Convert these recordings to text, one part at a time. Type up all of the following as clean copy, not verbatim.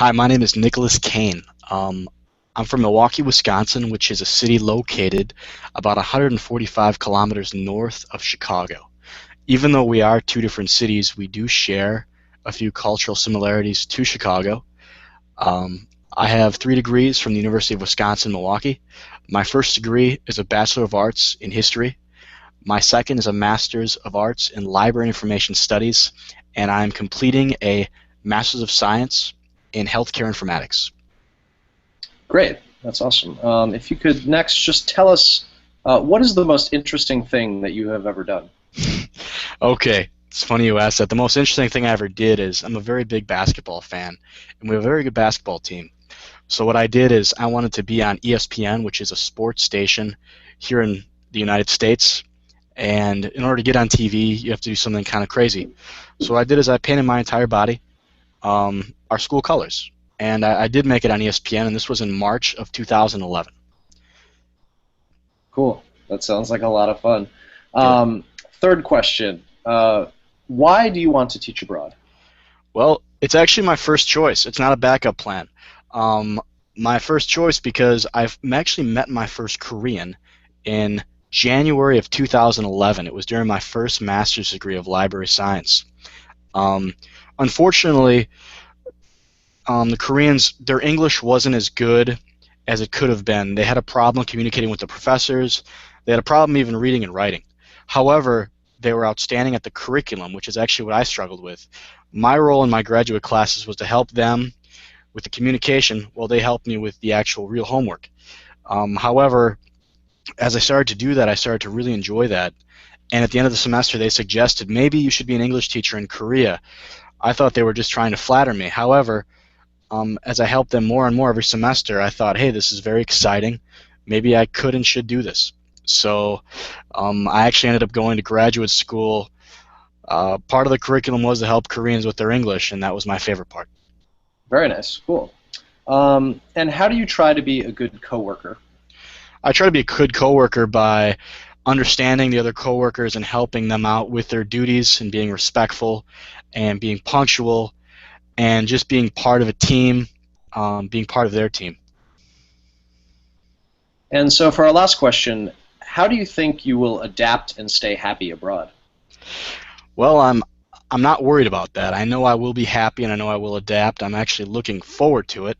Hi, my name is Nicholas Kane. I'm from Milwaukee, Wisconsin, which is a city located about 145 kilometers north of Chicago. Even though we are two different cities, we do share a few cultural similarities to Chicago. I have 3 degrees from the University of Wisconsin-Milwaukee. My first degree is a Bachelor of Arts in History. My second is a Master's of Arts in Library and Information Studies, and I'm completing a Master's of Science in Healthcare Informatics. Great, that's awesome. If you could next just tell us what is the most interesting thing that you have ever done? Okay, it's funny you asked that. The most interesting thing I ever did is I'm a very big basketball fan, and we have a very good basketball team. So what I did is I wanted to be on ESPN, which is a sports station here in the United States. And in order to get on TV, you have to do something kind of crazy. So what I did is I painted my entire body our school colors. And I did make it on ESPN, and this was in March of 2011. Cool, that sounds like a lot of fun. Yep. Third question, why do you want to teach abroad? Well, it's actually my first choice. It's not a backup plan. Um, my first choice because I've actually met my first Korean in January of 2011. It was during my first master's degree of library science. Um, Unfortunately, the Koreans, their English wasn't as good as it could have been. They had a problem communicating with the professors. They had a problem even reading and writing. However, they were outstanding at the curriculum, which is actually what I struggled with. My role in my graduate classes was to help them with the communication while they helped me with the actual real homework. However, as I started to do that, I started to really enjoy that. And at the end of the semester, they suggested maybe you should be an English teacher in Korea. I thought they were just trying to flatter me. However, as I helped them more and more every semester, I thought, hey, this is very exciting. Maybe I could and should do this. So I actually ended up going to graduate school. Part of the curriculum was to help Koreans with their English, and that was my favorite part. Very nice, cool. And how do you try to be a good coworker? I try to be a good coworker by understanding the other coworkers and helping them out with their duties and being respectful and being punctual and just being part of a team, being part of their team. And so for our last question, how do you think you will adapt and stay happy abroad? Well, I'm not worried about that. I know I will be happy and I know I will adapt. I'm actually looking forward to it.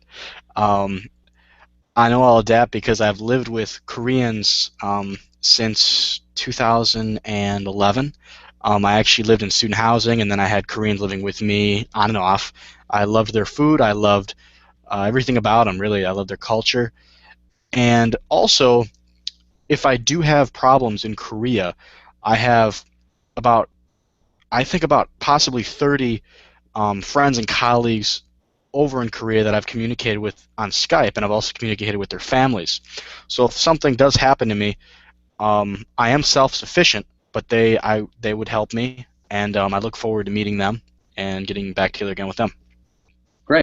Um, I know I'll adapt because I've lived with Koreans since 2011. I actually lived in student housing, and then I had Koreans living with me on and off. I loved their food. I loved everything about them, really. I loved their culture. And also, if I do have problems in Korea, I have about, I think about possibly 30 friends and colleagues over in Korea that I've communicated with on Skype, and I've also communicated with their families. So if something does happen to me, I am self-sufficient, but they would help me, and I look forward to meeting them and getting back together again with them.